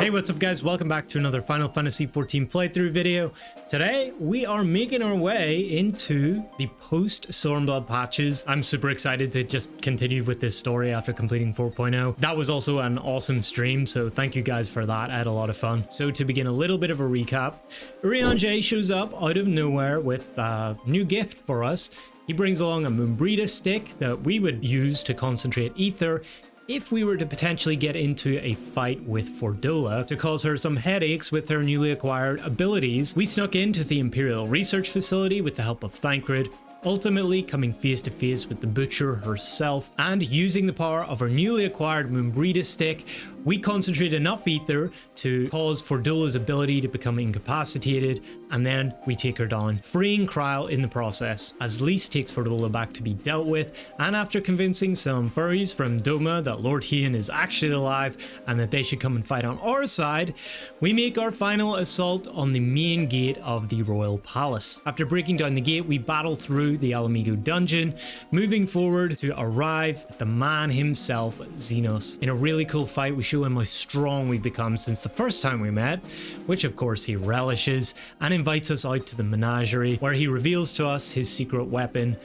Hey, what's up guys? Welcome back to another Final Fantasy XIV playthrough video. Today, we are making our way into the post-Stormblood patches. I'm super excited to just continue with this story after completing 4.0. That was also an awesome stream, so thank you guys for that. I had a lot of fun. So to begin a little bit of a recap, Urianger shows up out of nowhere with a new gift for us. He brings along a Moonbreeder stick that we would use to concentrate ether if we were to potentially get into a fight with Fordola to cause her some headaches with her newly acquired abilities. We snuck into the Imperial Research Facility with the help of Thancred, ultimately coming face to face with the Butcher herself, and using the power of her newly acquired Moonbreeder stick, we concentrate enough ether to cause Fordola's ability to become incapacitated, and then we take her down, freeing Kryle in the process, as Lyse takes Fordola back to be dealt with, and after convincing some furries from Doma that Lord Hien is actually alive and that they should come and fight on our side, we make our final assault on the main gate of the Royal Palace. After breaking down the gate, we battle through the Ala Mhigo dungeon, moving forward to arrive at the man himself, Xenos. In a really cool fight, we show him how strong we've become since the first time we met, which of course he relishes, and invites us out to the menagerie, where he reveals to us his secret weapon.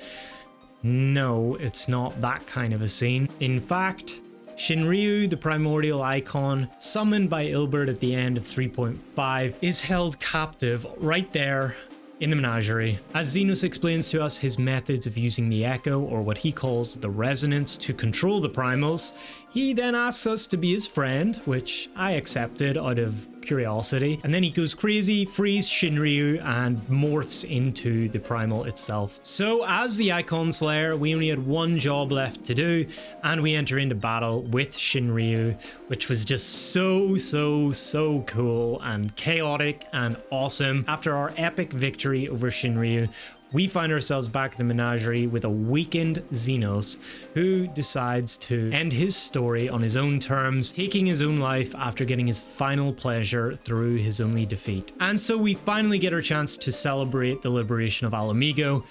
No, it's not that kind of a scene. In fact, Shinryu, the primordial icon, summoned by Ilbert at the end of 3.5, is held captive right there in the menagerie. As Xenos explains to us his methods of using the echo, or what he calls the resonance, to control the primals, he then asks us to be his friend, which I accepted out of curiosity, and then he goes crazy, frees Shinryu, and morphs into the primal itself. So as the Icon Slayer, we only had one job left to do, and we enter into battle with Shinryu, which was just so cool and chaotic and awesome. After our epic victory over Shinryu, we find ourselves back in the menagerie with a weakened Xenos, who decides to end his story on his own terms, taking his own life after getting his final pleasure through his only defeat. And so we finally get our chance to celebrate the liberation of Ala Mhigo.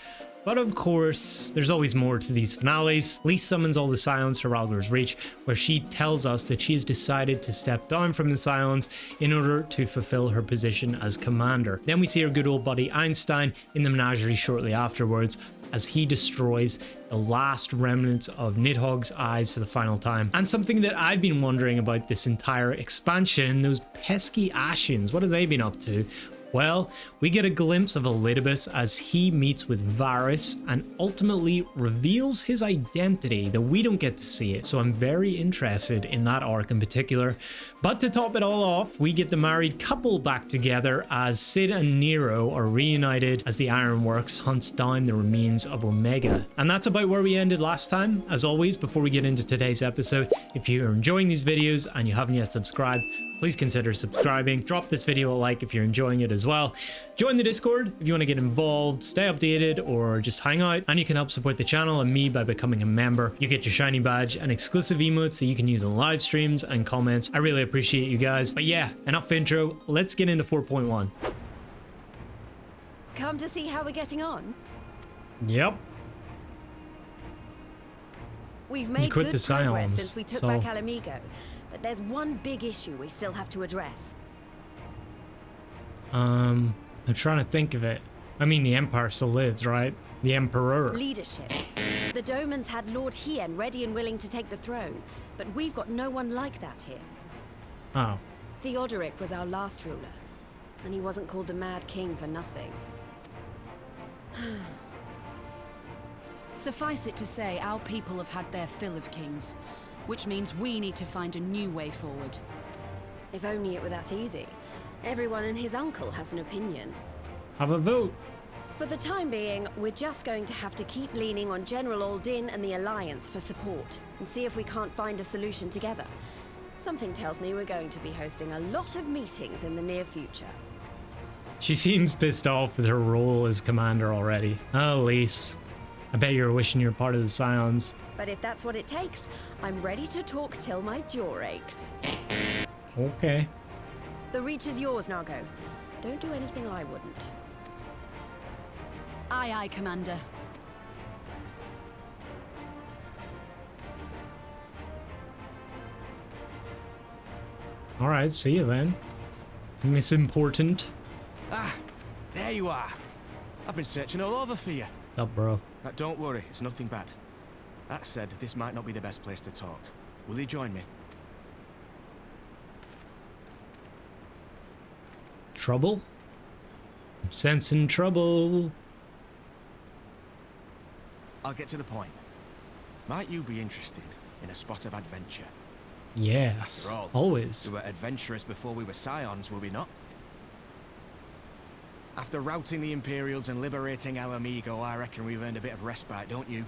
But of course, there's always more to these finales. Lyse summons all the Scions to Rhalgr's Reach, where she tells us that she has decided to step down from the Scions in order to fulfill her position as commander. Then we see our good old buddy Einstein in the menagerie shortly afterwards, as he destroys the last remnants of Nidhogg's eyes for the final time. And something that I've been wondering about this entire expansion, those pesky Ashians, what have they been up to? Well, we get a glimpse of Elidibus as he meets with Varys and ultimately reveals his identity, though we don't get to see it, so I'm very interested in that arc in particular. But to top it all off, we get the married couple back together as Cid and Nero are reunited as the Ironworks hunts down the remains of Omega. And that's about where we ended last time. As always, before we get into today's episode, if you're enjoying these videos and you haven't yet subscribed, please consider subscribing. Drop this video a like if you're enjoying it as well. Join the Discord if you want to get involved, stay updated, or just hang out. And you can help support the channel and me by becoming a member. You get your shiny badge and exclusive emotes that you can use on live streams and comments. I really appreciate you guys. But yeah, enough intro. Let's get into 4.1. Come to see how we're getting on? Yep. We've made good progress since we took back Ala Mhigo, but there's one big issue we still have to address. I'm trying to think of it. I mean, the Empire still lives, right? The Emperor. Leadership. The Domans had Lord Hien ready and willing to take the throne, but we've got no one like that here. Oh. Theodoric was our last ruler, and he wasn't called the Mad King for nothing. Suffice it to say, our people have had their fill of kings, which means we need to find a new way forward. If only it were that easy. Everyone and his uncle has an opinion. Have a vote. For the time being, we're just going to have to keep leaning on General Aldin and the Alliance for support, and see if we can't find a solution together. Something tells me we're going to be hosting a lot of meetings in the near future. She seems pissed off with her role as commander already. Oh, Lyse. I bet you're wishing you're part of the Scions. But if that's what it takes, I'm ready to talk till my jaw aches. Okay. The Reach is yours, Nargo. Don't do anything I wouldn't. Aye, aye, Commander. Alright, see you then. Miss Important. Ah, there you are. I've been searching all over for you. What's up, bro? Don't worry, it's nothing bad. That said, this might not be the best place to talk. Will you join me? Trouble? I'm sensing trouble. I'll get to the point. Might you be interested in a spot of adventure? Yes, After all, always. we were adventurous before we were scions, were we not? After routing the Imperials and liberating Ala Mhigo, I reckon we've earned a bit of respite, don't you?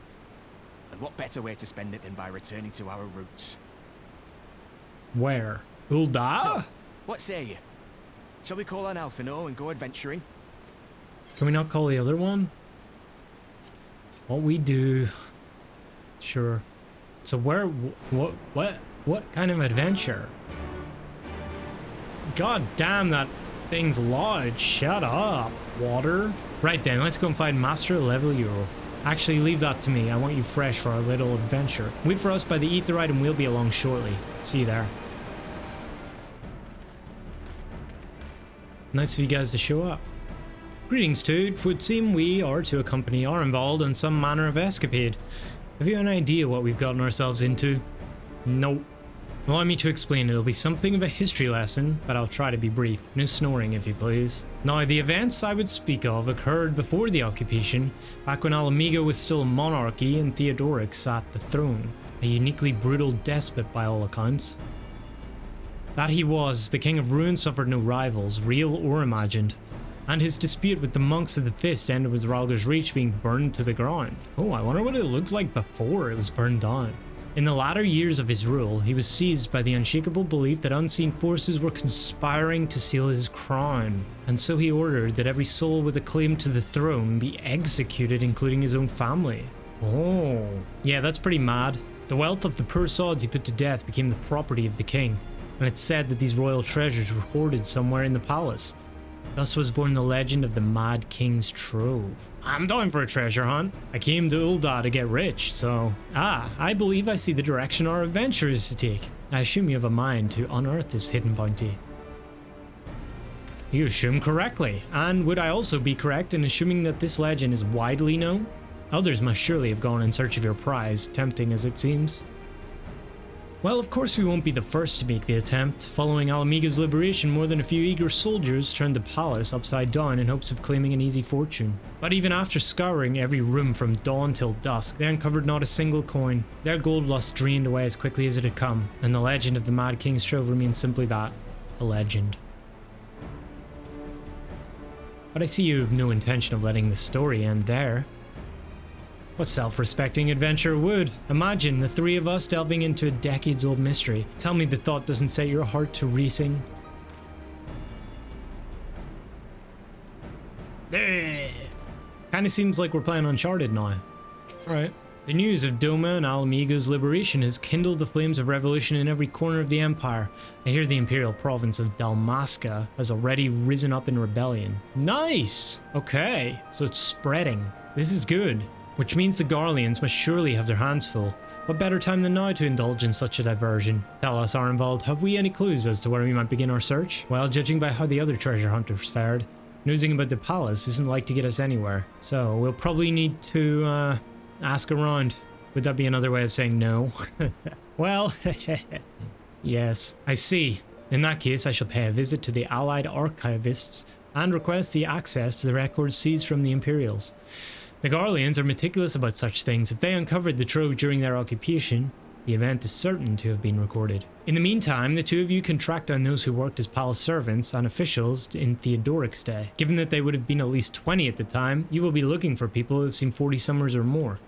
And what better way to spend it than by returning to our roots? Where? Ulda? So, what say you? Shall we call on Alphino and go adventuring? Can we not call the other one? It's what we do. Sure. So where, what kind of adventure? God damn, that thing's large. Shut up, water. Right then, let's go and find Master Level Euro. Actually, leave that to me. I want you fresh for our little adventure. Wait for us by the Aetheryte and we'll be along shortly. See you there. Nice of you guys to show up. Greetings, Toad. It would seem we are to accompany our involved in some manner of escapade. Have you an idea what we've gotten ourselves into? Nope. Allow me to explain. It'll be something of a history lesson, but I'll try to be brief. No snoring, if you please. Now, the events I would speak of occurred before the occupation, back when Ala Mhigo was still a monarchy and Theodoric sat the throne. A uniquely brutal despot by all accounts. That he was, the King of Ruin suffered no rivals, real or imagined. And his dispute with the monks of the Fist ended with Rhalgr's reach being burned to the ground. Oh, I wonder what it looked like before it was burned down. In the latter years of his rule, he was seized by the unshakable belief that unseen forces were conspiring to seal his crown, and so he ordered that every soul with a claim to the throne be executed, including his own family. Oh, yeah, that's pretty mad. The wealth of the poor sods he put to death became the property of the king, and it's said that these royal treasures were hoarded somewhere in the palace. Thus was born the legend of the Mad King's Trove. I'm down for a treasure hunt. I came to Ulda to get rich, so... I believe I see the direction our adventure is to take. I assume you have a mind to unearth this hidden bounty. You assume correctly, and would I also be correct in assuming that this legend is widely known? Others must surely have gone in search of your prize, tempting as it seems. Well, of course we won't be the first to make the attempt. Following Ala Mhigo's liberation, more than a few eager soldiers turned the palace upside down in hopes of claiming an easy fortune. But even after scouring every room from dawn till dusk, they uncovered not a single coin. Their gold lust drained away as quickly as it had come, and the legend of the Mad King's Trove remains simply that, a legend. But I see you have no intention of letting the story end there. What self-respecting adventurer would? Imagine the three of us delving into a decades-old mystery. Tell me the thought doesn't set your heart to racing. Kinda seems like we're playing Uncharted now. Alright. The news of Doma and Ala Mhigo's liberation has kindled the flames of revolution in every corner of the Empire. I hear the imperial province of Dalmasca has already risen up in rebellion. Nice! Okay, so it's spreading. This is good. Which means the Garleans must surely have their hands full. What better time than now to indulge in such a diversion? Tell us, our involved, have we any clues as to where we might begin our search? Well, judging by how the other treasure hunters fared, nosing about the palace isn't like to get us anywhere. So we'll probably need to, ask around. Would that be another way of saying no? Well, yes, I see. In that case, I shall pay a visit to the allied archivists and request the access to the records seized from the Imperials. The Garleans are meticulous about such things. If they uncovered the trove during their occupation, the event is certain to have been recorded. In the meantime, the two of you can track down those who worked as palace servants and officials in Theodoric's day. Given that they would have been at least 20 at the time, you will be looking for people who have seen 40 summers or more.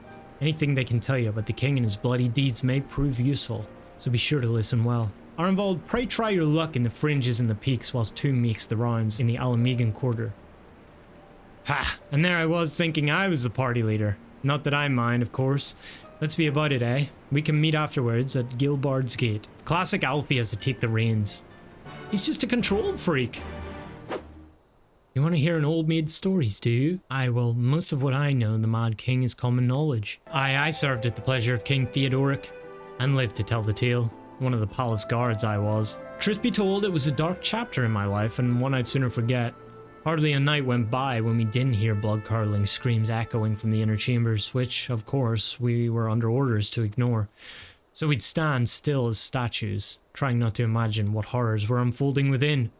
Anything they can tell you about the king and his bloody deeds may prove useful, so be sure to listen well. Our involved, pray try your luck in the fringes and the peaks whilst Tomb makes the rounds in the Ala Mhigan quarter. Ha! And there I was thinking I was the party leader. Not that I mind, of course. Let's be about it, eh? We can meet afterwards at Gilbard's Gate. Classic Alfie has to take the reins. He's just a control freak. You want to hear an old maid's stories, do you? Aye, well, most of what I know of the Mad King is common knowledge. Aye, I served at the pleasure of King Theodoric, and lived to tell the tale. one of the palace guards I was. Truth be told, it was a dark chapter in my life and one I'd sooner forget. Hardly a night went by when we didn't hear blood-curdling screams echoing from the inner chambers, which, of course, we were under orders to ignore. So we'd stand still as statues, trying not to imagine what horrors were unfolding within.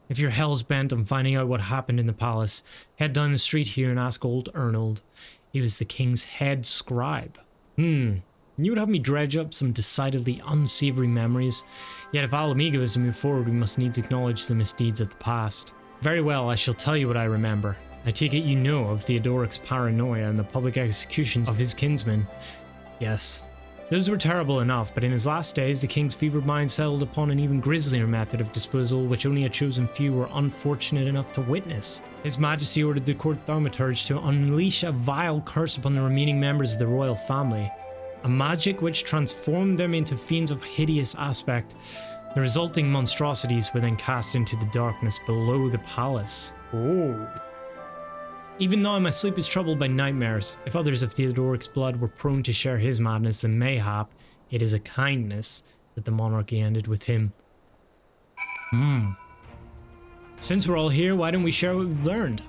If you're hell's bent on finding out what happened in the palace, head down the street here and ask old Arnold. He was the king's head scribe. You would have me dredge up some decidedly unsavory memories. Yet if Ala Mhigo is to move forward, we must needs acknowledge the misdeeds of the past. Very well, I shall tell you what I remember. I take it you know of Theodoric's paranoia and the public executions of his kinsmen. Yes. Those were terrible enough, but in his last days, the king's fevered mind settled upon an even grislier method of disposal, which only a chosen few were unfortunate enough to witness. His Majesty ordered the court thaumaturge to unleash a vile curse upon the remaining members of the royal family. A magic which transformed them into fiends of hideous aspect. The resulting monstrosities were then cast into the darkness below the palace. Oh. Even now my sleep is troubled by nightmares. If others of Theodoric's blood were prone to share his madness, then mayhap it is a kindness that the monarchy ended with him. Since we're all here, why don't we share what we've learned?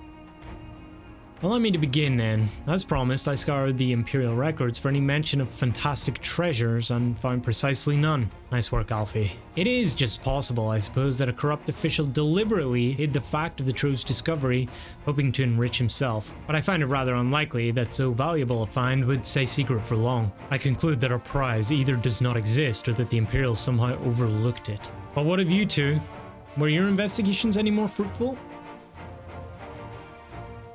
Allow me to begin then. As promised, I scoured the Imperial records for any mention of fantastic treasures and found precisely none. Nice work, Alfie. It is just possible, I suppose, that a corrupt official deliberately hid the fact of the trove's discovery, hoping to enrich himself. But I find it rather unlikely that so valuable a find would stay secret for long. I conclude that our prize either does not exist or that the Imperials somehow overlooked it. But what of you two? Were your investigations any more fruitful?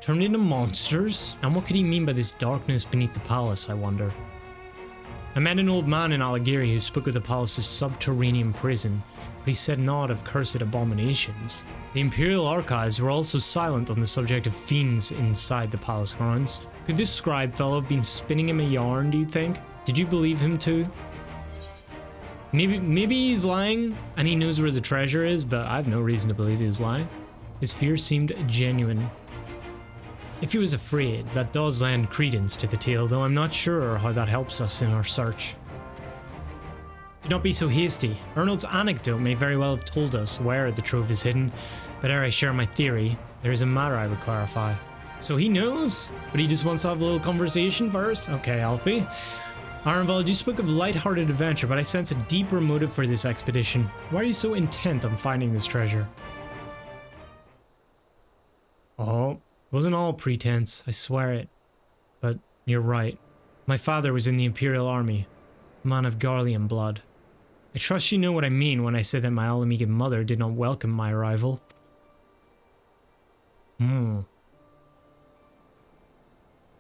Turned into monsters? And what could he mean by this darkness beneath the palace, I wonder? I met an old man in Alagiri who spoke of the palace's subterranean prison, but he said naught of cursed abominations. The Imperial archives were also silent on the subject of fiends inside the palace grounds. Could this scribe fellow have been spinning him a yarn, do you think? Did you believe him too? Maybe he's lying and he knows where the treasure is, but I have no reason to believe he was lying. His fear seemed genuine. If he was afraid, that does lend credence to the tale, though I'm not sure how that helps us in our search. Do not be so hasty. Arnold's anecdote may very well have told us where the trove is hidden, but ere I share my theory, there is a matter I would clarify. So he knows, but he just wants to have a little conversation first? Okay, Alfie. Arnvald, you spoke of light-hearted adventure, but I sense a deeper motive for this expedition. Why are you so intent on finding this treasure? Oh. It wasn't all pretense, I swear it. But you're right. My father was in the Imperial Army, a man of Garlean blood. I trust you know what I mean when I say that my Ala Mhigo mother did not welcome my arrival.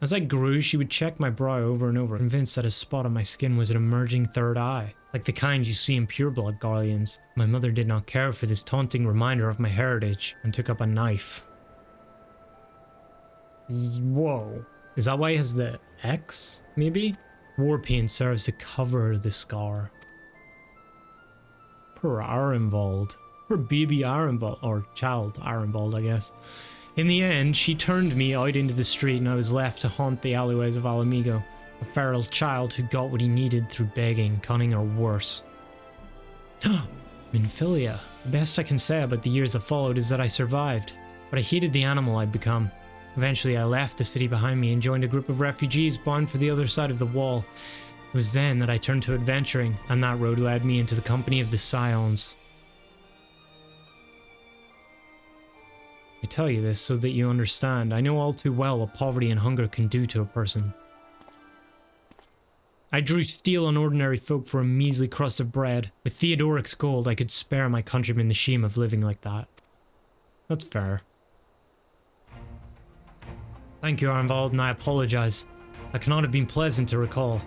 As I grew, she would check my brow over and over, convinced that a spot on my skin was an emerging third eye, like the kind you see in pureblood Garleans. My mother did not care for this taunting reminder of my heritage, and took up a knife. Whoa. Is that why he has the X, maybe? War paint serves to cover the scar. Poor Arenvald. Poor baby Arenvald. Or child Arenvald, I guess. In the end, she turned me out into the street and I was left to haunt the alleyways of Ala Mhigo, a feral child who got what he needed through begging, cunning, or worse. Minfilia. The best I can say about the years that followed is that I survived, but I hated the animal I'd become. Eventually, I left the city behind me and joined a group of refugees bound for the other side of the wall. It was then that I turned to adventuring, and that road led me into the company of the Scions. I tell you this so that you understand. I know all too well what poverty and hunger can do to a person. I drew steel on ordinary folk for a measly crust of bread. With Theodoric's gold, I could spare my countrymen the shame of living like that. That's fair. Thank you, Arnvald, and I apologize. That cannot have been pleasant to recall,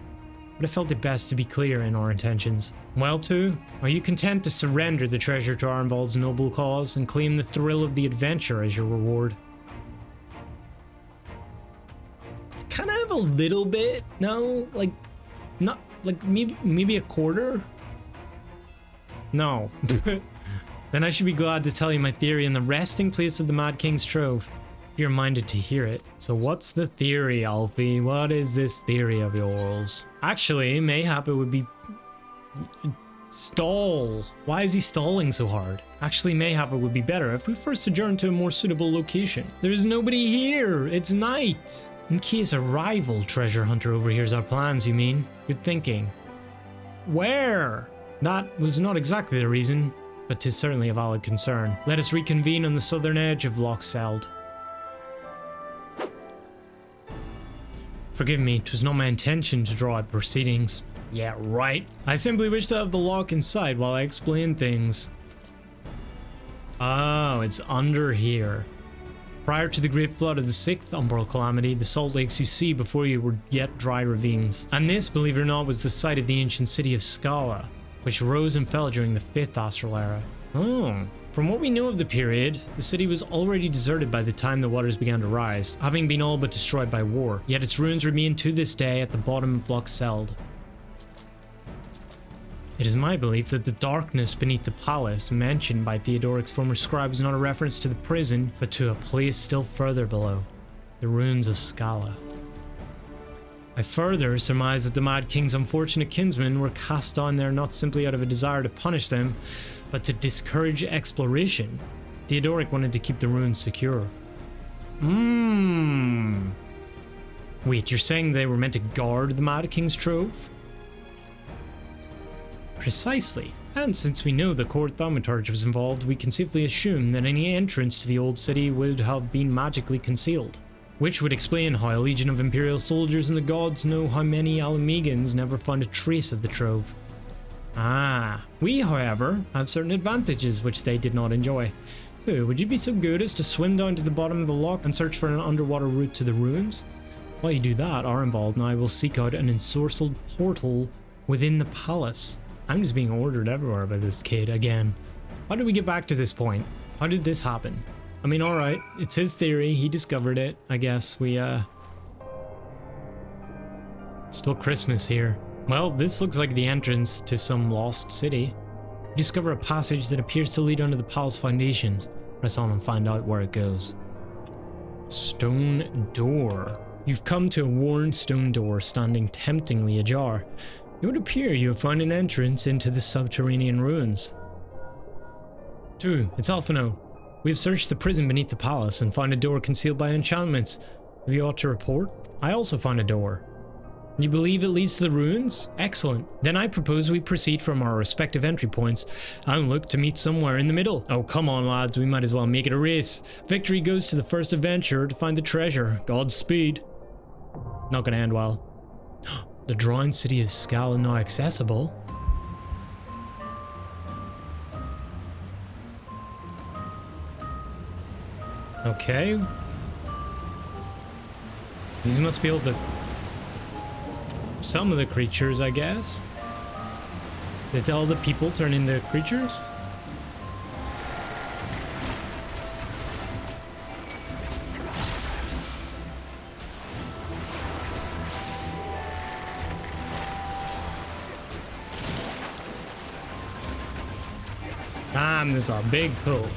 but I felt it best to be clear in our intentions. Well, too, are you content to surrender the treasure to Arnvald's noble cause and claim the thrill of the adventure as your reward? Kind of a little bit, no? Like, not, like maybe a quarter? No. Then I should be glad to tell you my theory in the resting place of the Mad King's Trove, if you're minded to hear it. So what's the theory, Alfie? What is this theory of yours? Actually, mayhap it would be Stall. Why is he stalling so hard? Actually, mayhap it would be better if we first adjourn to a more suitable location. There's nobody here. It's night. In case a rival treasure hunter overhears our plans, you mean? Good thinking. Where? That was not exactly the reason, but 'tis certainly a valid concern. Let us reconvene on the southern edge of Loch Seld. Forgive me, 'twas not my intention to draw out proceedings. Yeah, right. I simply wish to have the lock in sight while I explain things. Oh, it's under here. Prior to the great flood of the 6th umbral calamity, the salt lakes you see before you were yet dry ravines. And this, believe it or not, was the site of the ancient city of Skalla, which rose and fell during the 5th Astral Era. Oh. From what we know of the period, the city was already deserted by the time the waters began to rise, having been all but destroyed by war, yet its ruins remain to this day at the bottom of Loch Seld. It is my belief that the darkness beneath the palace mentioned by Theodoric's former scribe was not a reference to the prison, but to a place still further below, the ruins of Skalla. I further surmise that the Mad King's unfortunate kinsmen were cast down there not simply out of a desire to punish them, but to discourage exploration. Theodoric wanted to keep the ruins secure. Wait, you're saying they were meant to guard the Mad King's trove? Precisely. And since we know the court thaumaturge was involved, we can safely assume that any entrance to the old city would have been magically concealed. Which would explain how a legion of Imperial soldiers and the gods know how many Ala Mhigans never found a trace of the trove. We, however, have certain advantages which they did not enjoy. So, would you be so good as to swim down to the bottom of the loch and search for an underwater route to the ruins? While you do that, Arnvald and I will seek out an ensorcelled portal within the palace. I'm just being ordered everywhere by this kid again. How did we get back to this point? How did this happen? I mean, alright, it's his theory, he discovered it. I guess we, still Christmas here. Well, this looks like the entrance to some lost city. You discover a passage that appears to lead under the palace foundations. Press on and find out where it goes. Stone door. You've come to a worn stone door standing temptingly ajar. It would appear you have found an entrance into the subterranean ruins. 2. It's Alphino. We have searched the prison beneath the palace and found a door concealed by enchantments. Have you aught to report? I also found a door. You believe it leads to the ruins? Excellent. Then I propose we proceed from our respective entry points and look to meet somewhere in the middle. Oh, come on, lads. We might as well make it a race. Victory goes to the first adventurer to find the treasure. Godspeed. Not gonna end well. The drowned city of Skalla now accessible. Okay. These must be able to... Some of the creatures, I guess. Did all the people turn into creatures? Damn, this is a big pull.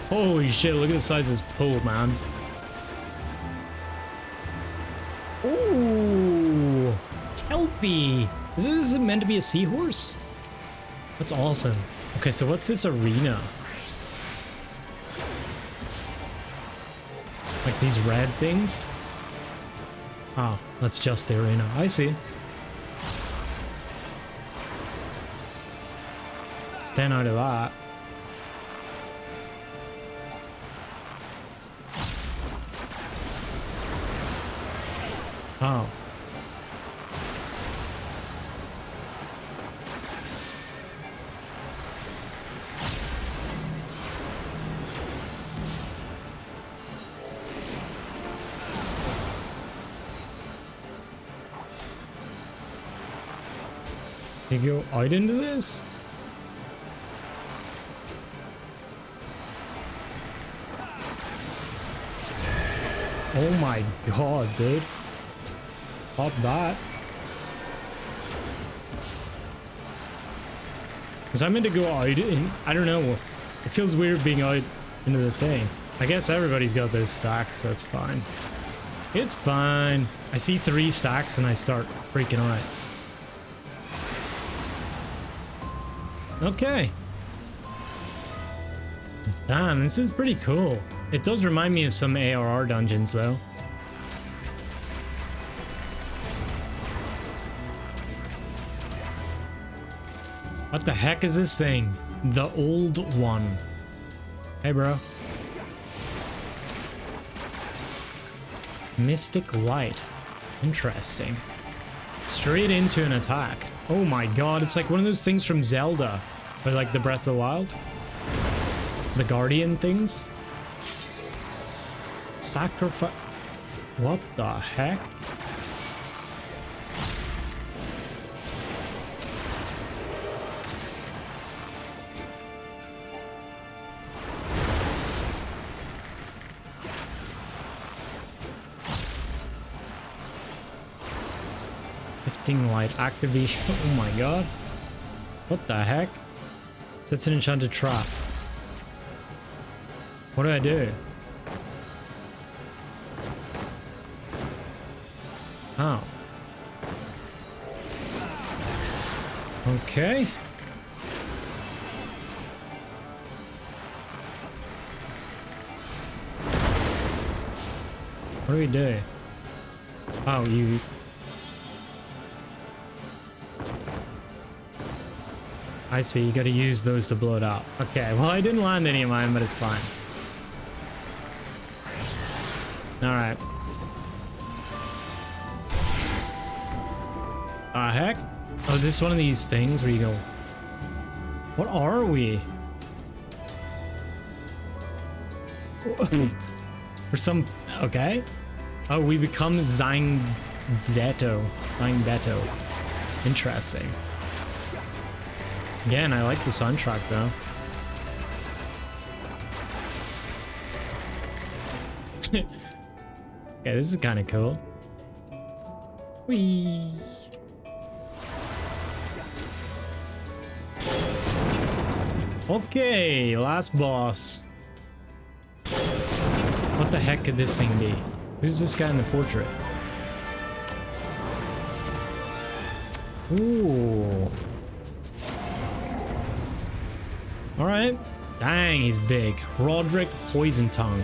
Holy shit, look at the size of this pool, man. Ooh, Kelpie. Is this meant to be a seahorse? That's awesome. Okay, so what's this arena? Like these red things? Oh, that's just the arena. I see. Stand out of that. Oh. You go out into this? Oh my god, dude. Pop that. Because I meant to go out in, I don't know. It feels weird being out into the thing. I guess everybody's got those stacks, so it's fine. It's fine. I see 3 stacks and I start freaking out. Okay. Damn, this is pretty cool. It does remind me of some ARR dungeons though. What the heck is this thing? The old one. Hey, bro. Mystic light. Interesting. Straight into an attack. Oh my god, it's like one of those things from Zelda. Or like the Breath of the Wild. The Guardian things. Sacrifice. What the heck? Light activation. Oh my god. What the heck? Sets an enchanted trap. What do I do? Oh. Okay. What do we do? Oh, you... I see, you gotta use those to blow it up. Okay, well I didn't land any of mine, but it's fine. Alright. Heck? Oh, is this one of these things where you go... What are we? For some... Okay. Oh, we become Zangbeto. Interesting. Again, I like the soundtrack though. Okay, this is kind of cool. Whee! Okay, last boss. What the heck could this thing be? Who's this guy in the portrait? Ooh. Alright. Dang, he's big. Roderick Poison Tongue.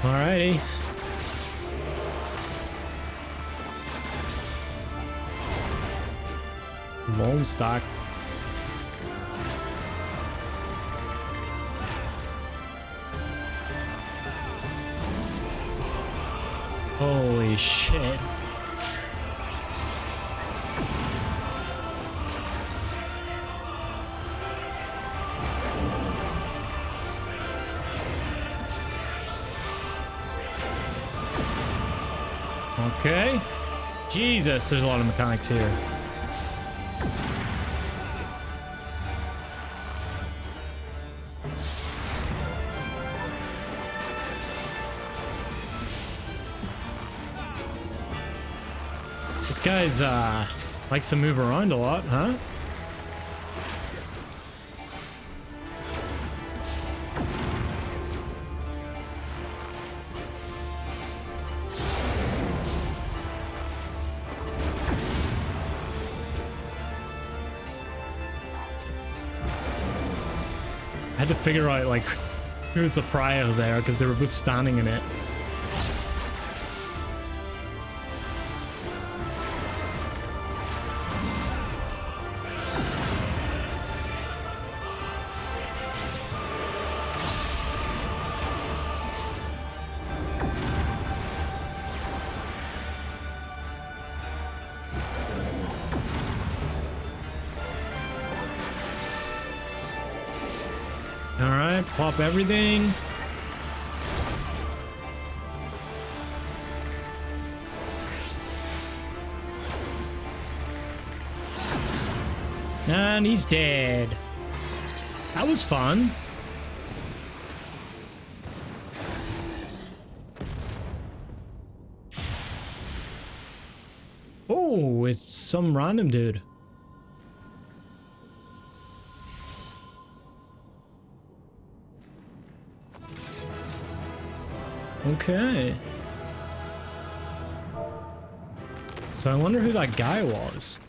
Alrighty. Lone stock. Holy shit. Okay. Jesus, there's a lot of mechanics here. This guy's likes to move around a lot, huh? I had to figure out like who's the prior there because they were both standing in it. Alright, pop everything. And he's dead. That was fun. Oh, it's some random dude. Okay. So I wonder who that guy was.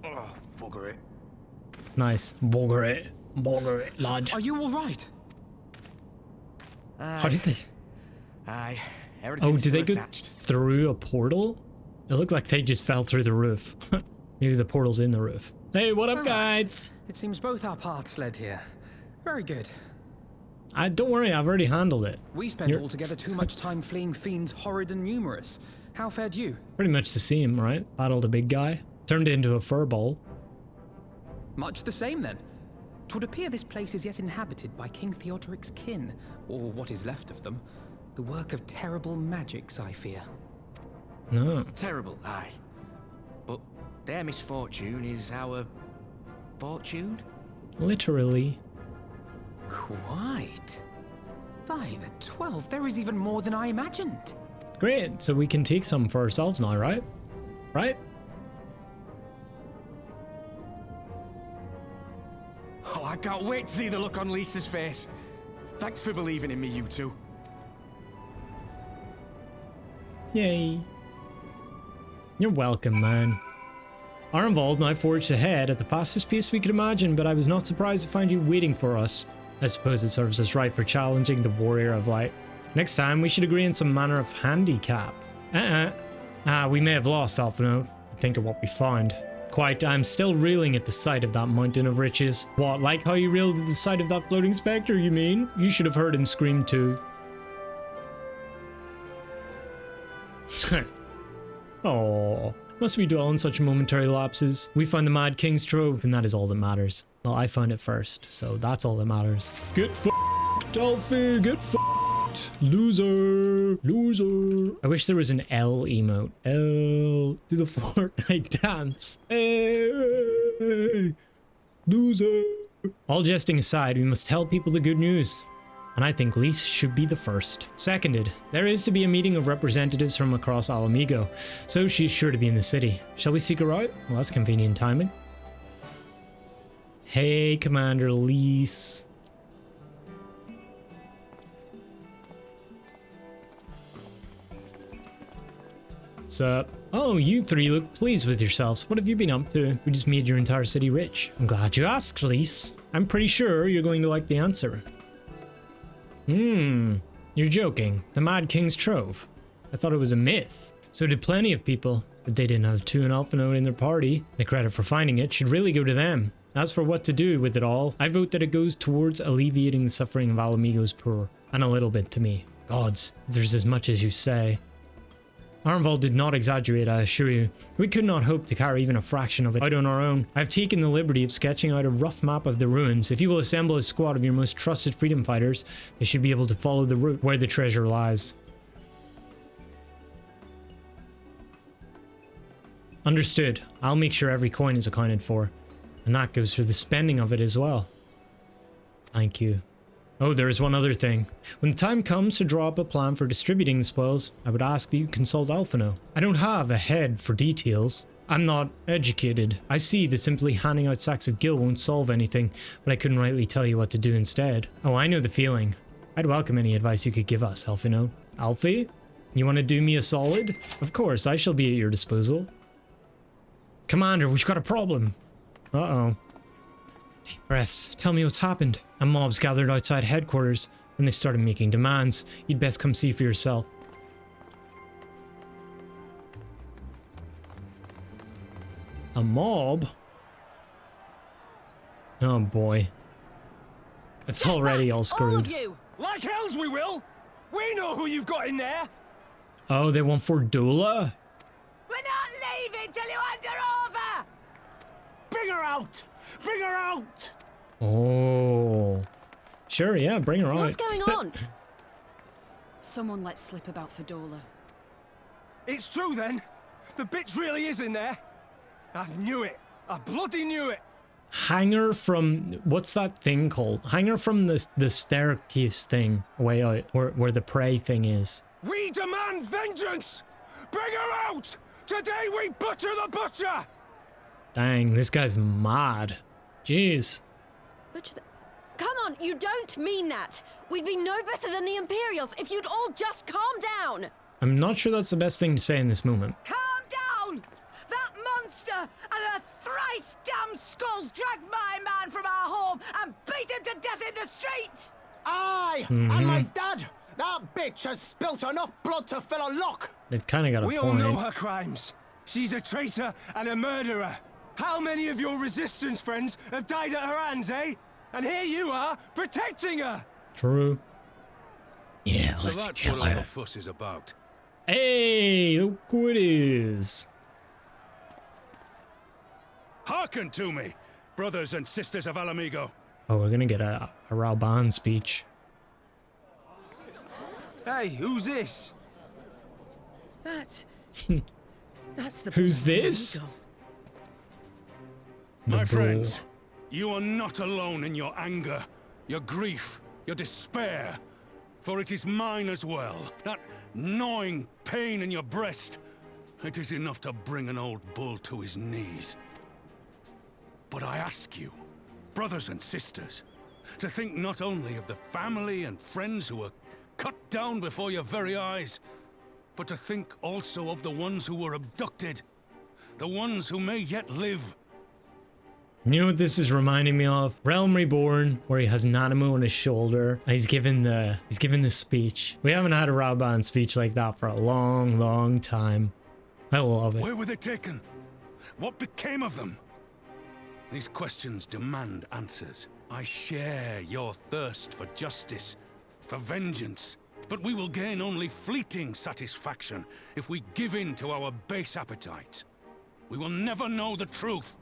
Oh, bugger it. Nice. Bugger it, lad. Are you all right? How did they? Aye. Oh, Everything's did they still go attached. through a portal? It looked like they just fell through the roof. Maybe the portal's in the roof. Hey, what up, guys? It seems both our paths led here. Very good. Don't worry, I've already handled it. We spent altogether too much time fleeing fiends horrid and numerous. How fared you? Pretty much the same, right? Battled a big guy, turned it into a furball. Much the same then. 'Twould appear this place is yet inhabited by King Theodoric's kin, or what is left of them. The work of terrible magics, I fear. No. Terrible, aye. But their misfortune is our fortune? Literally. Quite. By the 12, there is even more than I imagined. Great, so we can take some for ourselves now, right? Right? Oh, I can't wait to see the look on Lyse's face. Thanks for believing in me, you two. Yay. You're welcome, man. Arnvald and I forged ahead at the fastest pace we could imagine, but I was not surprised to find you waiting for us. I suppose it serves us right for challenging the Warrior of Light. Next time, we should agree on some manner of handicap. We may have lost, Alphino. Think of what we found. Quite, I'm still reeling at the sight of that mountain of riches. What, like how you reeled at the sight of that floating spectre, you mean? You should have heard him scream too. Oh, must we dwell on such momentary lapses? We find the Mad King's trove, and that is all that matters. Well, I found it first, so that's all that matters. Get f***ed, Alfie, get f***ed. Loser, loser. I wish there was an L emote. L, do the Fortnite dance. Hey, loser. All jesting aside, we must tell people the good news. And I think Lyse should be the first. Seconded, there is to be a meeting of representatives from across Ala Mhigo, so she's sure to be in the city. Shall we seek her out? Well, that's convenient timing. Hey, Commander Lyse. Sup? Oh, you three look pleased with yourselves. What have you been up to? We just made your entire city rich. I'm glad you asked, Lyse. I'm pretty sure you're going to like the answer. You're joking. The Mad King's trove. I thought it was a myth. So did plenty of people, but they didn't have two and Alphino in their party. The credit for finding it should really go to them. As for what to do with it all, I vote that it goes towards alleviating the suffering of Ala Mhigo's poor, and a little bit to me. Gods, if there's as much as you say. Arnvald did not exaggerate, I assure you. We could not hope to carry even a fraction of it out on our own. I've taken the liberty of sketching out a rough map of the ruins. If you will assemble a squad of your most trusted freedom fighters, they should be able to follow the route where the treasure lies. Understood. I'll make sure every coin is accounted for. And that goes for the spending of it as well. Thank you. Oh, there is one other thing. When the time comes to draw up a plan for distributing the spoils, I would ask that you consult Alphino. I don't have a head for details. I'm not educated. I see that simply handing out sacks of gil won't solve anything, but I couldn't rightly tell you what to do instead. Oh, I know the feeling. I'd welcome any advice you could give us, Alphino. Alfie? You want to do me a solid? Of course, I shall be at your disposal. Commander, we've got a problem. Uh-oh. Breaths, tell me what's happened. A mob's gathered outside headquarters, and they started making demands. You'd best come see for yourself. A mob? Oh boy. It's already all screwed. All of you! Like hells we will! We know who you've got in there! Oh, they want Fordola? We're not leaving till you hand her over! Bring her out! Bring her out! Oh. Sure, yeah, bring her on. What's going on? Someone let slip about Fordola. It's true then! The bitch really is in there! I knew it! I bloody knew it! Hang her from, what's that thing called? Hang her from the staircase thing way out, where the prey thing is. We demand vengeance! Bring her out! Today we butcher the butcher! Dang, this guy's mad. Jeez. Come on, you don't mean that. We'd be no better than the Imperials if you'd all just calm down. I'm not sure that's the best thing to say in this moment. Calm down! That monster and her thrice damned skulls dragged my man from our home and beat him to death in the street! Aye! And my dad! That bitch has spilt enough blood to fill a lock! They've kind of got a We point. all know her crimes. She's a traitor and a murderer. How many of your resistance friends have died at her hands, eh? And here you are, protecting her! True. Yeah, So let's that's kill what all her. the fuss is about. Hey, look who it is. Hearken to me, brothers and sisters of Ala Mhigo. Oh, we're gonna get a Rhalgr speech. Hey, who's this? That's the Who's this? My bull. friends, you are not alone in your anger, your grief, your despair. For it is mine as well. That gnawing pain in your breast. It is enough to bring an old bull to his knees. But I ask you, brothers and sisters, to think not only of the family and friends who were cut down before your very eyes, but to think also of the ones who were abducted, the ones who may yet live. You know what this is reminding me of? Realm Reborn, where he has Nanamu on his shoulder, and he's given the speech. We haven't had a Rhalgr speech like that for a long, long time. I love it. Where were they taken? What became of them? These questions demand answers. I share your thirst for justice, for vengeance, but we will gain only fleeting satisfaction if we give in to our base appetites. We will never know the truth.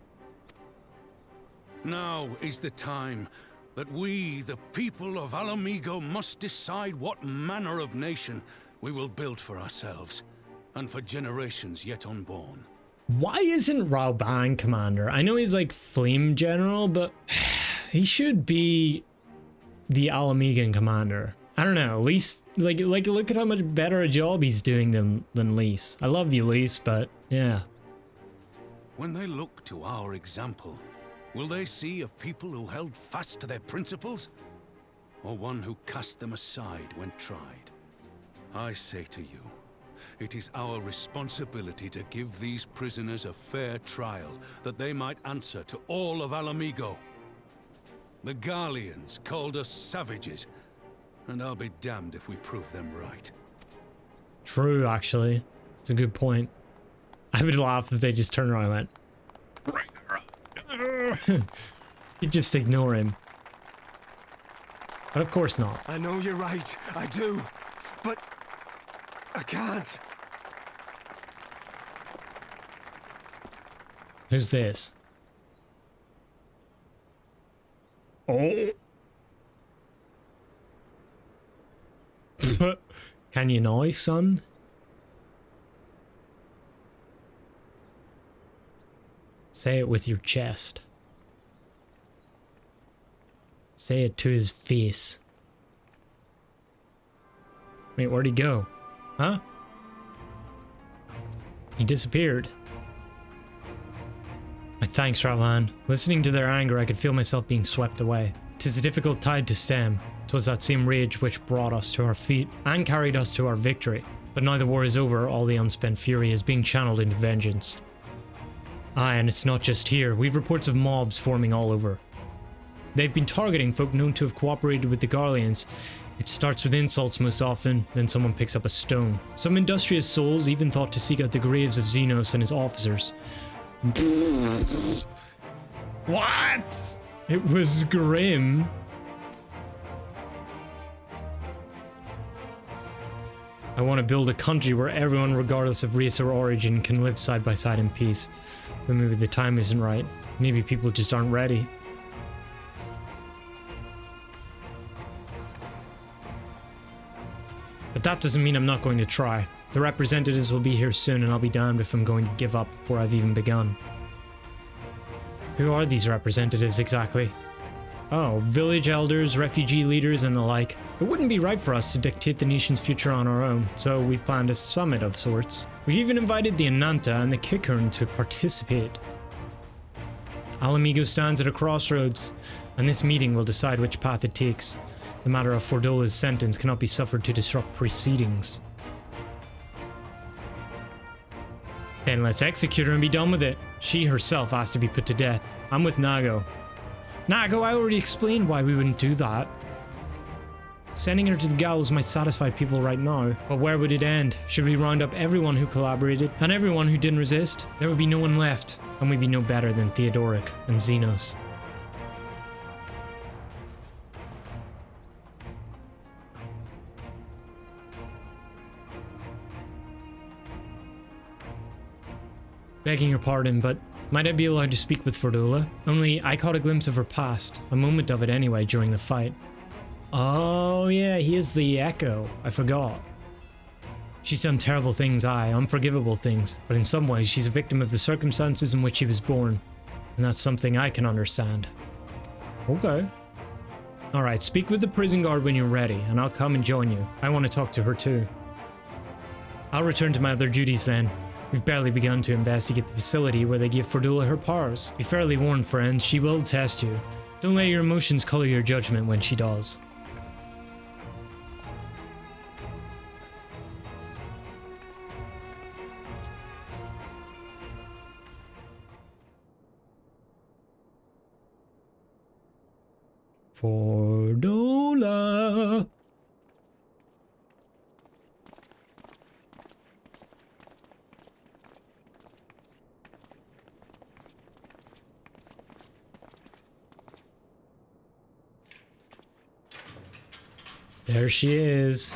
Now is the time that we, the people of Ala Mhigo, must decide what manner of nation we will build for ourselves, and for generations yet unborn. Why isn't Rhalgr commander? I know he's like Flame General, but he should be the Ala Mhigo commander. I don't know, Lyse, like look at how much better a job he's doing than Lyse. I love you, Lyse, but yeah. When they look to our example, will they see a people who held fast to their principles, or one who cast them aside when tried? I say to you, it is our responsibility to give these prisoners a fair trial, that they might answer to all of Ala Mhigo. The Garleans called us savages, and I'll be damned if we prove them right. True, actually. It's a good point. I would laugh if they just turned around and went... You just ignore him. But of course not. I know you're right, I do. But I can't. Who's this? Oh. Can you know, son? Say it with your chest. Say it to his face. Wait, where'd he go? Huh? He disappeared. My thanks, Rhalgr. Listening to their anger, I could feel myself being swept away. 'Tis a difficult tide to stem. 'Twas that same rage which brought us to our feet and carried us to our victory. But now the war is over, all the unspent fury is being channeled into vengeance. Aye, and it's not just here. We've reports of mobs forming all over. They've been targeting folk known to have cooperated with the Garleans. It starts with insults most often, then someone picks up a stone. Some industrious souls even thought to seek out the graves of Xenos and his officers. What? It was grim. I want to build a country where everyone, regardless of race or origin, can live side by side in peace. But maybe the time isn't right. Maybe people just aren't ready. But that doesn't mean I'm not going to try. The representatives will be here soon, and I'll be damned if I'm going to give up before I've even begun. Who are these representatives exactly? Oh, village elders, refugee leaders, and the like. It wouldn't be right for us to dictate the nation's future on our own, so we've planned a summit of sorts. We've even invited the Ananta and the Kikurn to participate. Ala Mhigo stands at a crossroads. and this meeting will decide which path it takes. The matter of Fordola's sentence cannot be suffered to disrupt proceedings. Then let's execute her and be done with it. She herself has to be put to death. I'm with Nago. Nago, I already explained why we wouldn't do that. Sending her to the gallows might satisfy people right now, but where would it end? Should we round up everyone who collaborated and everyone who didn't resist? There would be no one left, and we'd be no better than Theodoric and Xenos. Begging your pardon, but might I be allowed to speak with Fordola? Only I caught a glimpse of her past, a moment of it anyway during the fight. Oh yeah, he is the Echo. I forgot. She's done terrible things, aye, unforgivable things, but in some ways she's a victim of the circumstances in which she was born, and that's something I can understand. Okay. Alright, speak with the prison guard when you're ready, and I'll come and join you. I want to talk to her too. I'll return to my other duties then. We've barely begun to investigate the facility where they give Fordola her powers. Be fairly warned, friends, she will test you. Don't let your emotions color your judgment when she does. Fordola. There she is.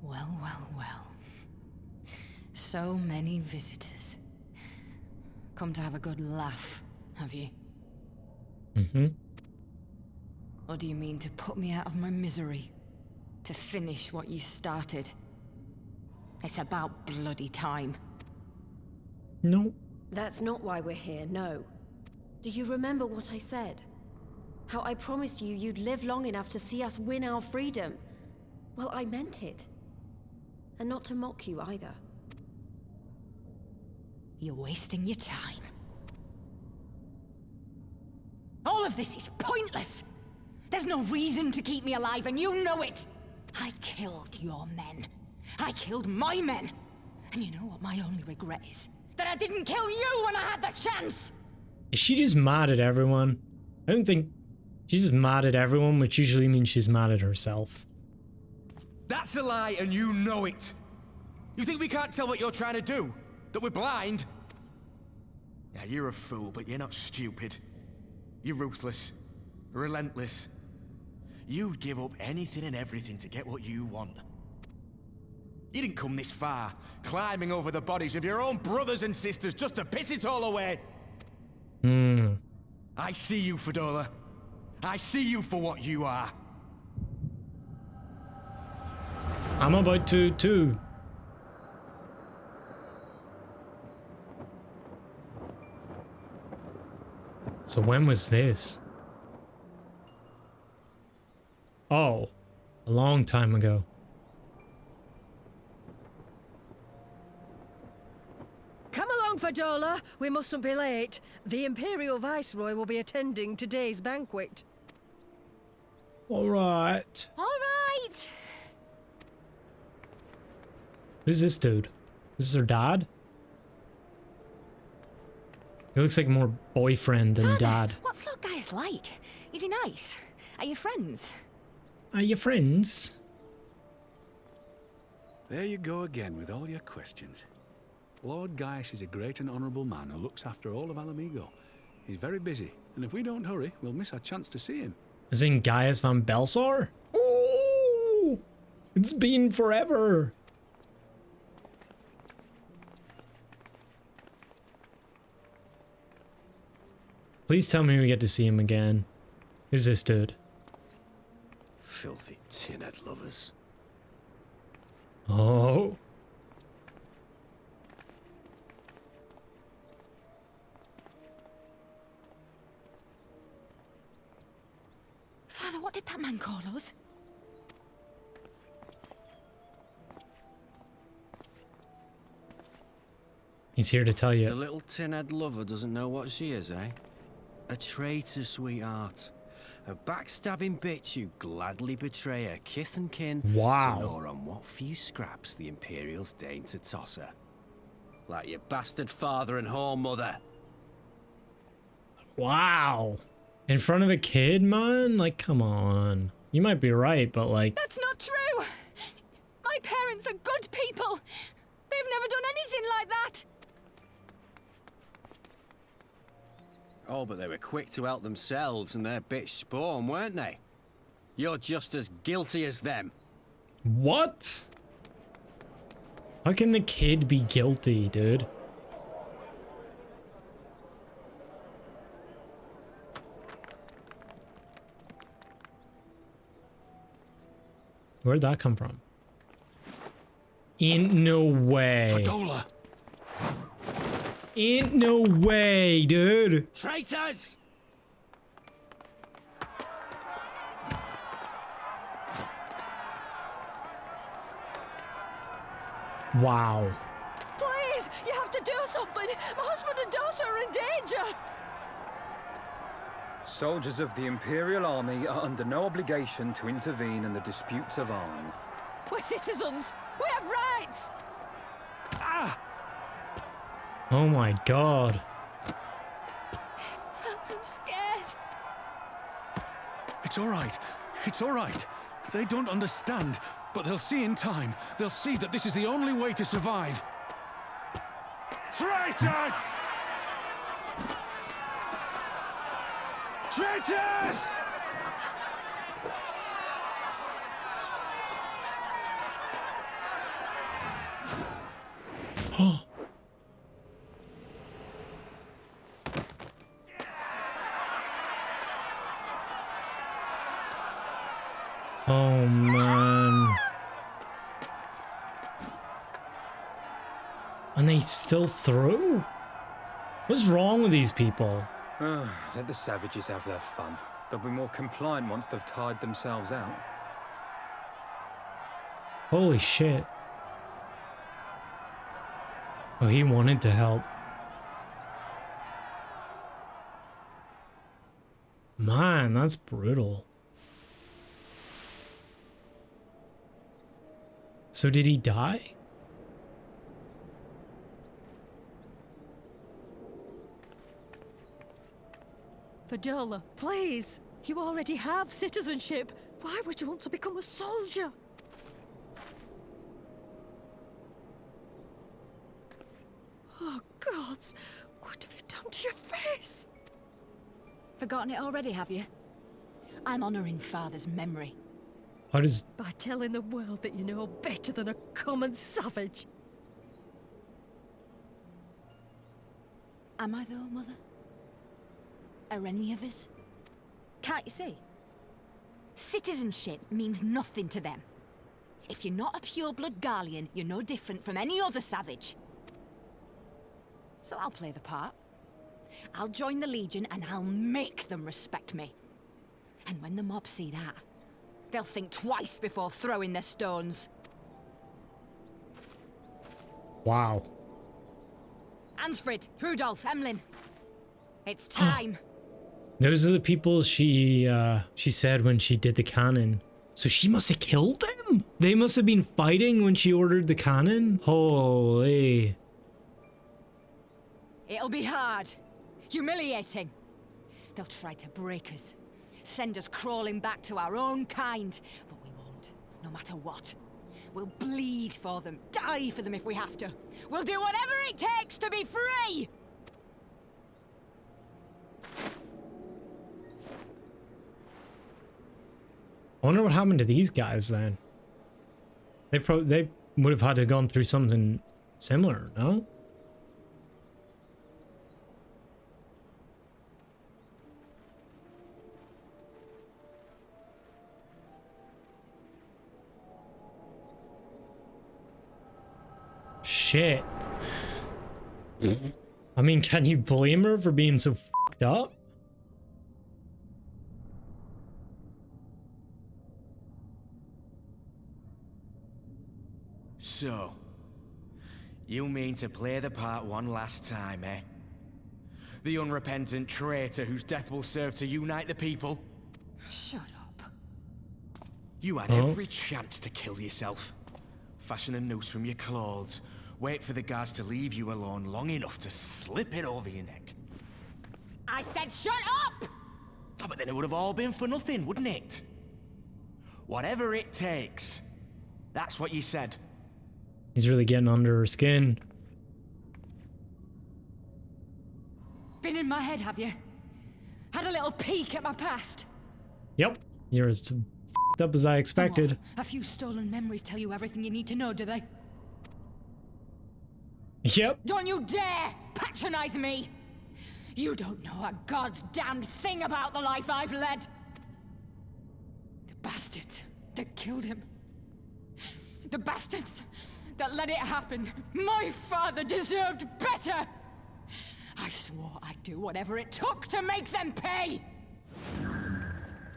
Well, well, well. So many visitors. Come to have a good laugh, have you? Mm-hmm. Or do you mean to put me out of my misery? To finish what you started? It's about bloody time. No. That's not why we're here, no. Do you remember what I said? How I promised you you'd live long enough to see us win our freedom? Well, I meant it. And not to mock you either. You're wasting your time. All of this is pointless! There's no reason to keep me alive, and you know it! I killed your men. I killed my men. And you know what my only regret is? That I didn't kill you when I had the chance! Is she just mad at everyone? I don't think... She's just mad at everyone, which usually means she's mad at herself. That's a lie, and you know it. You think we can't tell what you're trying to do? That we're blind? Yeah, you're a fool, but you're not stupid. You're ruthless. Relentless. You'd give up anything and everything to get what you want. You didn't come this far, climbing over the bodies of your own brothers and sisters just to piss it all away. I see you, Fordola. I see you for what you are. I'm about to, too. So when was this? Oh, a long time ago. Come along, Fordola. We mustn't be late. The Imperial Viceroy will be attending today's banquet. All right. All right! Who's this dude? Is this her dad? He looks like more boyfriend than dad. What's Lord Gaius like? Is he nice? Are you friends? Are you friends? There you go again with all your questions. Lord Gaius is a great and honourable man who looks after all of Ala Mhigo. He's very busy, and if we don't hurry, we'll miss our chance to see him. As in Gaius van Belsar? Oh, it's been forever. Please tell me we get to see him again. Who's this dude? Filthy tin-head lovers. Oh. that man Carlos? He's here to tell you. The little tin-head lover doesn't know what she is, eh? A traitor, sweetheart. A backstabbing bitch who gladly betray her kith and kin to gnaw on what few scraps the Imperials deign to toss her. Like your bastard father and whore mother. Wow. In front of a kid, man? Like, come on. You might be right, but like... That's not true! My parents are good people! They've never done anything like that! Oh, but they were quick to help themselves and their bitch spawn, weren't they? You're just as guilty as them. What? How can the kid be guilty, dude? Where'd that come from? Ain't no way. Fordola! Ain't no way, dude. Traitors! Wow. Please, you have to do something. My husband and daughter are in danger. Soldiers of the Imperial Army are under no obligation to intervene in the disputes of Arn. We're citizens. We have rights. Ah! Oh my god. I'm scared. It's all right. It's all right. They don't understand, but they'll see in time. They'll see that this is the only way to survive. Traitors! Traitors! Oh. Oh man. And they still through? What's wrong with these people? Let the savages have their fun. They'll be more compliant once they've tired themselves out. Holy shit. Oh, he wanted to help. Man, that's brutal. So did he die? Fordola, please. You already have citizenship. Why would you want to become a soldier? Oh, gods. What have you done to your face? Forgotten it already, have you? I'm honoring Father's memory. How does... By telling the world that you know better than a common savage. Am I though, Mother? Are any of us? Can't you see? Citizenship means nothing to them. If you're not a pure-blood Garlean, you're no different from any other savage. So I'll play the part. I'll join the Legion and I'll make them respect me. And when the mob see that, they'll think twice before throwing their stones. Wow. Ansfrid, Rudolph, Emlyn. It's time. Those are the people she said when she did the cannon. So she must have killed them? They must have been fighting when she ordered the cannon? Holy. It'll be hard. Humiliating. They'll try to break us. Send us crawling back to our own kind. But we won't, no matter what. We'll bleed for them, die for them if we have to. We'll do whatever it takes to be free! I wonder what happened to these guys then. They would have had to have gone through something similar, no? Shit. I mean, can you blame her for being so fucked up? So, you mean to play the part one last time, eh? The unrepentant traitor whose death will serve to unite the people? Shut up. You had every chance to kill yourself. Fashion a noose from your clothes. Wait for the guards to leave you alone long enough to slip it over your neck. I said shut up! Oh, but then it would have all been for nothing, wouldn't it? Whatever it takes. That's what you said. He's really getting under her skin. Been in my head, have you? Had a little peek at my past? Yep. You're as f***ed up as I expected. What? A few stolen memories tell you everything you need to know, do they? Yep. Don't you dare patronize me! You don't know a god's damned thing about the life I've led. The bastards that killed him. The bastards that let it happen. My father deserved better! I swore I'd do whatever it took to make them pay!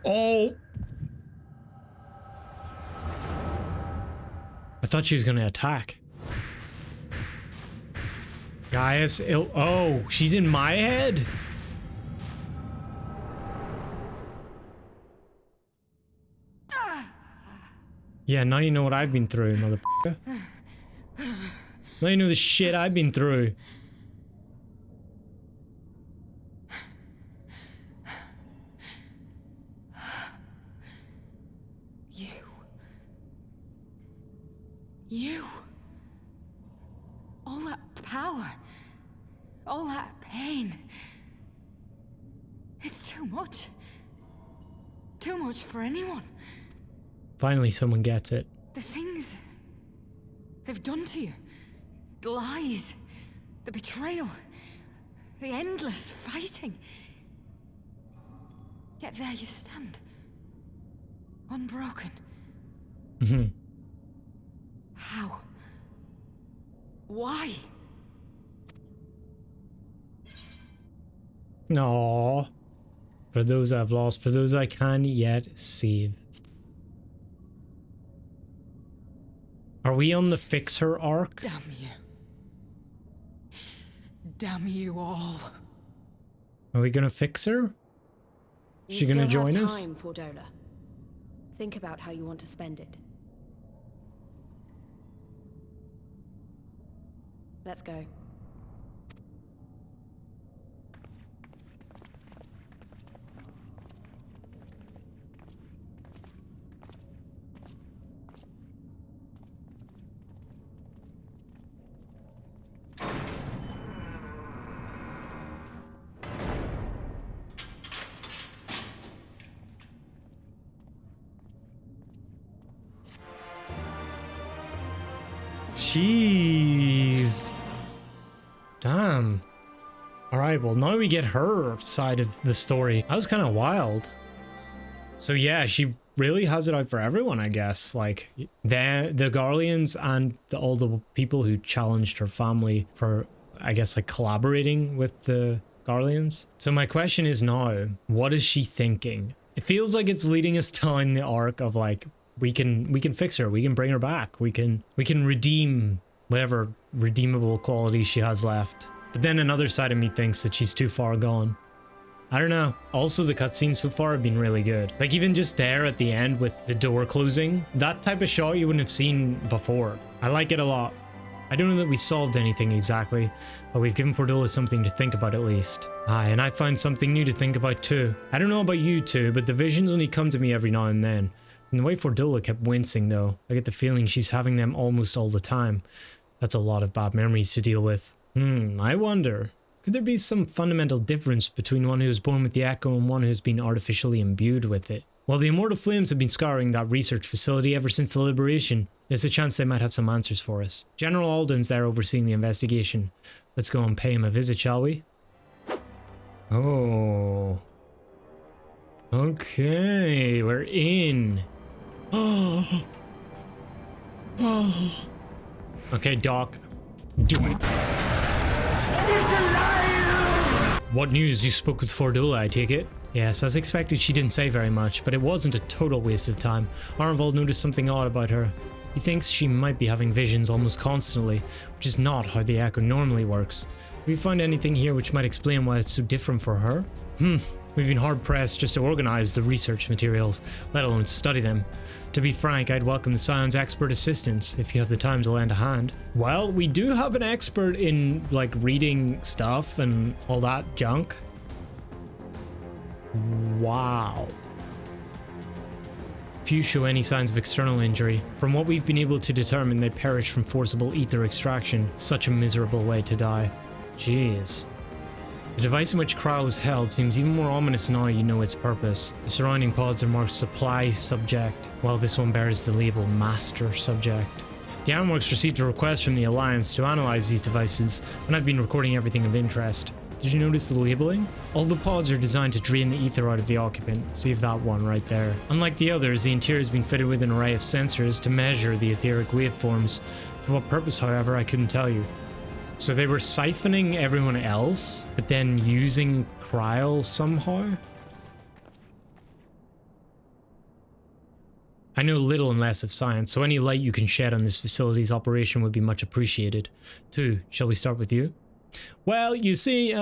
Oh! I thought she was gonna attack. Gaius, oh, she's in my head? Yeah, now you know what I've been through, motherfucker. Now you know the shit I've been through. You. All that power. All that pain. It's too much. Too much for anyone. Finally, someone gets it. The things they've done to you. The lies. The betrayal. The endless fighting. Yet there you stand. Unbroken. Mm-hmm. How? Why? No. For those I've lost, for those I can yet save. Are we on the fix her arc? Damn you. Damn you all. Are we gonna fix her? Is she gonna join us? You still have time, Fordola. Think about how you want to spend it. Let's go. Jeez. Damn. Alright, well now we get her side of the story. That was kind of wild. So yeah, she really has it out for everyone, I guess. Like, the Garleans and all the people who challenged her family for, I guess, like collaborating with the Garleans. So my question is now, what is she thinking? It feels like it's leading us down the arc of like, we can fix her, we can bring her back, we can redeem whatever redeemable qualities she has left. But then another side of me thinks that she's too far gone. I don't know. Also, the cutscenes so far have been really good. Like, even just there at the end with the door closing, that type of shot you wouldn't have seen before. I like it a lot. I don't know that we solved anything exactly, but we've given Fordola something to think about at least. And I found something new to think about too. I don't know about you two, but the visions only come to me every now and then. And the way Fordola kept wincing though, I get the feeling she's having them almost all the time. That's a lot of bad memories to deal with. I wonder, could there be some fundamental difference between one who was born with the Echo and one who's been artificially imbued with it? Well, the Immortal Flames have been scouring that research facility ever since the liberation. There's a chance they might have some answers for us. General Alden's there overseeing the investigation. Let's go and pay him a visit, shall we? Oh. Okay, we're in. Oh. Oh. Okay, Doc. Do it. What news? You spoke with Fordola, I take it? Yes, as expected she didn't say very much, but it wasn't a total waste of time. Arnvald noticed something odd about her. He thinks she might be having visions almost constantly, which is not how the Echo normally works. Have you found anything here which might explain why it's so different for her? We've been hard-pressed just to organize the research materials, let alone study them. To be frank, I'd welcome the Scion's expert assistance if you have the time to lend a hand. Well, we do have an expert in, like, reading stuff and all that junk. Wow. Few show any signs of external injury. From what we've been able to determine, they perished from forcible ether extraction. Such a miserable way to die. Jeez. The device in which Kral was held seems even more ominous now you know its purpose. The surrounding pods are marked Supply Subject, while this one bears the label Master Subject. The Ironworks received a request from the Alliance to analyze these devices, and I've been recording everything of interest. Did you notice the labeling? All the pods are designed to drain the ether out of the occupant. See if that one right there. Unlike the others, the interior has been fitted with an array of sensors to measure the etheric waveforms. For what purpose, however, I couldn't tell you. So they were siphoning everyone else, but then using Kral somehow? I know little and less of science, so any light you can shed on this facility's operation would be much appreciated. 2, shall we start with you? Well, you see,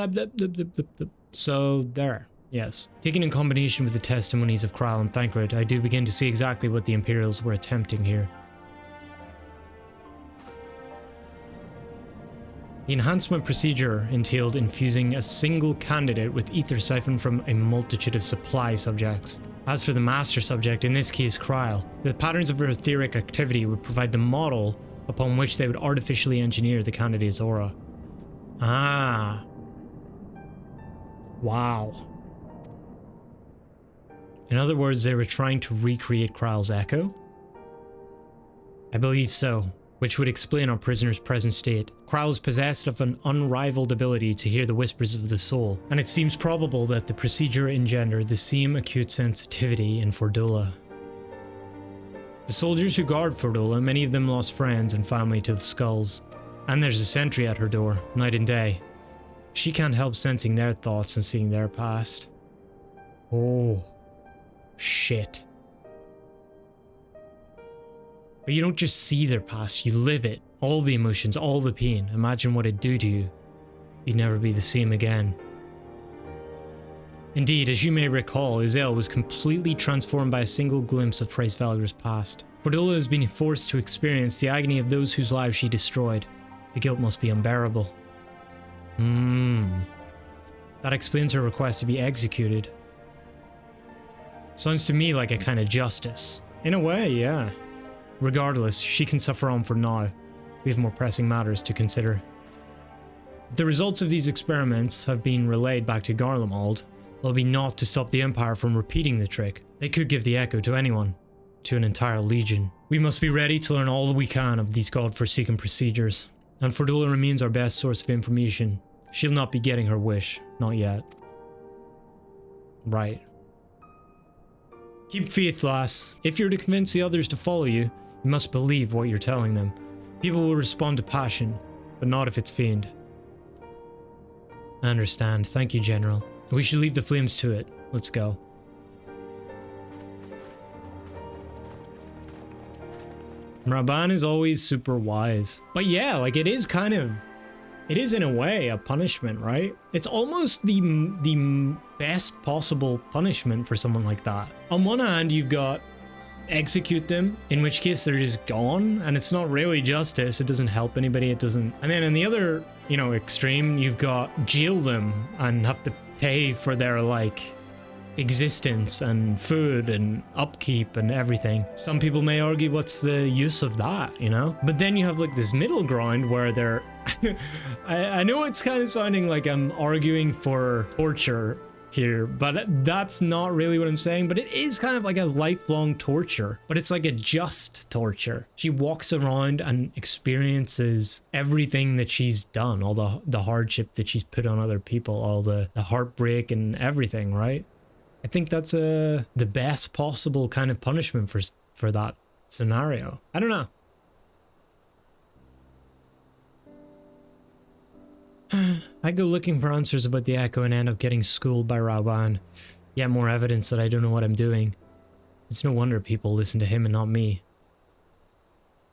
so there, yes. Taken in combination with the testimonies of Kral and Thancred, I do begin to see exactly what the Imperials were attempting here. The enhancement procedure entailed infusing a single candidate with ether siphoned from a multitude of supply subjects. As for the master subject, in this case Kral, the patterns of her etheric activity would provide the model upon which they would artificially engineer the candidate's aura. Ah. Wow. In other words, they were trying to recreate Kral's echo? I believe so, which would explain our prisoner's present state. Kral is possessed of an unrivaled ability to hear the whispers of the soul, and it seems probable that the procedure engendered the same acute sensitivity in Fordola. The soldiers who guard Fordola, many of them lost friends and family to the skulls. And there's a sentry at her door, night and day. She can't help sensing their thoughts and seeing their past. Oh, shit. But you don't just see their past, you live it. All the emotions, all the pain. Imagine what it'd do to you. You'd never be the same again. Indeed, as you may recall, Uzel was completely transformed by a single glimpse of Trace Valgr's past. Fordola has been forced to experience the agony of those whose lives she destroyed. The guilt must be unbearable. That explains her request to be executed. Sounds to me like a kind of justice. In a way, yeah. Regardless, she can suffer on for now. We have more pressing matters to consider. If the results of these experiments have been relayed back to Garlemald, there'll be naught to stop the Empire from repeating the trick. They could give the echo to anyone. To an entire legion. We must be ready to learn all that we can of these god-forsaken procedures. And Fordola remains our best source of information. She'll not be getting her wish. Not yet. Right. Keep faith, Lyse. If you're to convince the others to follow you, you must believe what you're telling them. People will respond to passion, but not if it's feigned. I understand. Thank you, General. We should leave the flames to it. Let's go. Raban is always super wise. But yeah, like it is in a way a punishment, right? It's almost the best possible punishment for someone like that. On one hand, you've got execute them, in which case they're just gone, and it's not really justice. It doesn't help anybody. It doesn't. And then on the other, extreme, you've got jail them and have to pay for their existence and food and upkeep and everything. Some people may argue what's the use of that, But then you have this middle ground where they're I know it's kind of sounding like I'm arguing for torture here, but that's not really what I'm saying. But it is kind of like a lifelong torture, but it's like a just torture. She walks around and experiences everything that she's done, all the hardship that she's put on other people, all the heartbreak and everything, right? I think that's the best possible kind of punishment for that scenario. I don't know. I go looking for answers about the Echo and end up getting schooled by Rawan. Yet more evidence that I don't know what I'm doing. It's no wonder people listen to him and not me.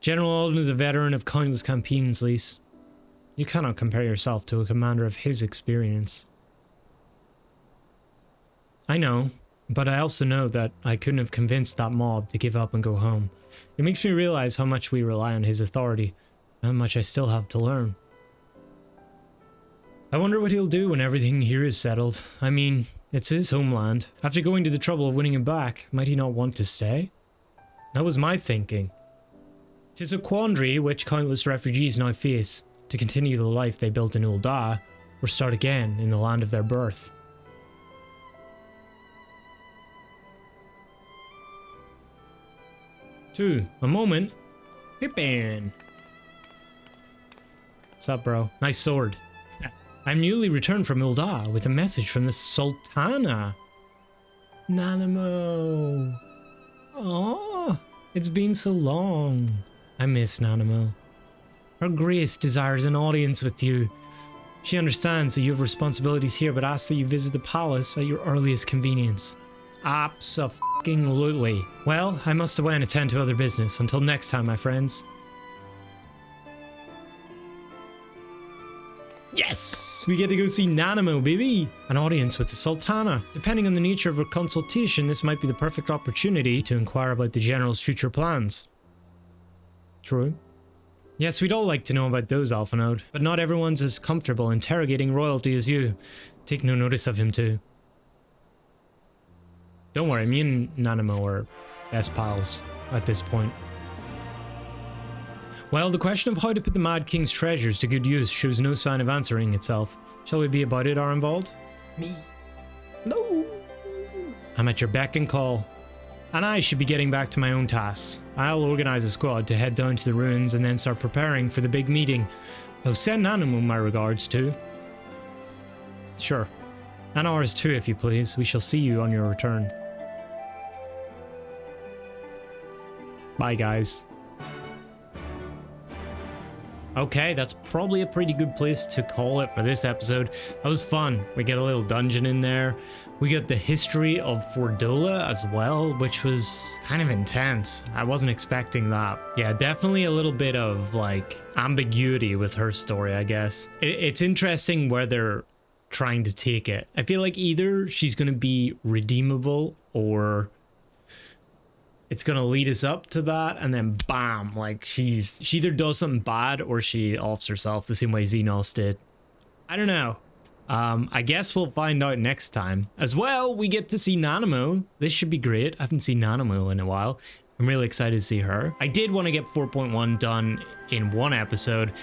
General Alden is a veteran of countless campaigns, Lyse. You cannot compare yourself to a commander of his experience. I know, but I also know that I couldn't have convinced that mob to give up and go home. It makes me realize how much we rely on his authority, and how much I still have to learn. I wonder what he'll do when everything here is settled. I mean, it's his homeland. After going to the trouble of winning him back, might he not want to stay? That was my thinking. 'Tis a quandary which countless refugees now face, to continue the life they built in Ul'dah, or start again in the land of their birth. A moment. Pipin. What's up, bro? Nice sword. I'm newly returned from Ul'dah with a message from the Sultana. Nanamo. Oh, it's been so long. I miss Nanamo. Her Grace desires an audience with you. She understands that you have responsibilities here, but asks that you visit the palace at your earliest convenience. Abso-fucking-lutely. Well, I must away and attend to other business. Until next time, my friends. Yes! We get to go see Nanamo, baby! An audience with the Sultana. Depending on the nature of her consultation, this might be the perfect opportunity to inquire about the General's future plans. True. Yes, we'd all like to know about those, Alphanode, but not everyone's as comfortable interrogating royalty as you. Take no notice of him too. Don't worry, me and Nanamo are best pals at this point. Well, the question of how to put the Mad King's treasures to good use shows no sign of answering itself. Shall we be about it, Arenvald? Me? No. I'm at your beck and call. And I should be getting back to my own tasks. I'll organize a squad to head down to the ruins and then start preparing for the big meeting. Oh, send Nanamo my regards too. Sure. And ours too, if you please. We shall see you on your return. Bye, guys. Okay, that's probably a pretty good place to call it for this episode. That was fun. We get a little dungeon in there. We got the history of Fordola as well, which was kind of intense. I wasn't expecting that. Yeah, definitely a little bit of like ambiguity with her story, I guess. It's interesting where they're trying to take it. I feel like either she's going to be redeemable or it's going to lead us up to that and then bam, like she either does something bad or she offs herself the same way Xenos did. I don't know. I guess we'll find out next time. As well, we get to see Nanamo. This should be great. I haven't seen Nanamo in a while. I'm really excited to see her. I did want to get 4.1 done in one episode,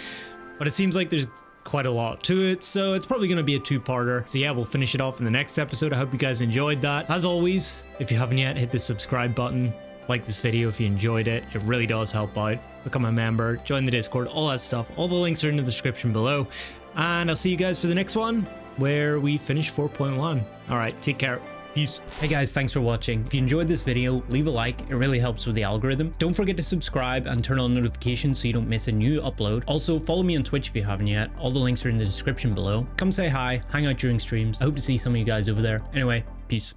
but it seems like there's quite a lot to it, so it's probably going to be a two-parter. So yeah, we'll finish it off in the next episode. I hope you guys enjoyed that. As always, if you haven't yet, hit the subscribe button. Like this video if you enjoyed it. It really does help out. Become a member, join the Discord, all that stuff. All the links are in the description below. And I'll see you guys for the next one, where we finish 4.1. Alright, take care. Peace. Hey guys, thanks for watching. If you enjoyed this video, leave a like. It really helps with the algorithm. Don't forget to subscribe and turn on notifications so you don't miss a new upload. Also, follow me on Twitch if you haven't yet. All the links are in the description below. Come say hi, hang out during streams. I hope to see some of you guys over there. Anyway, peace.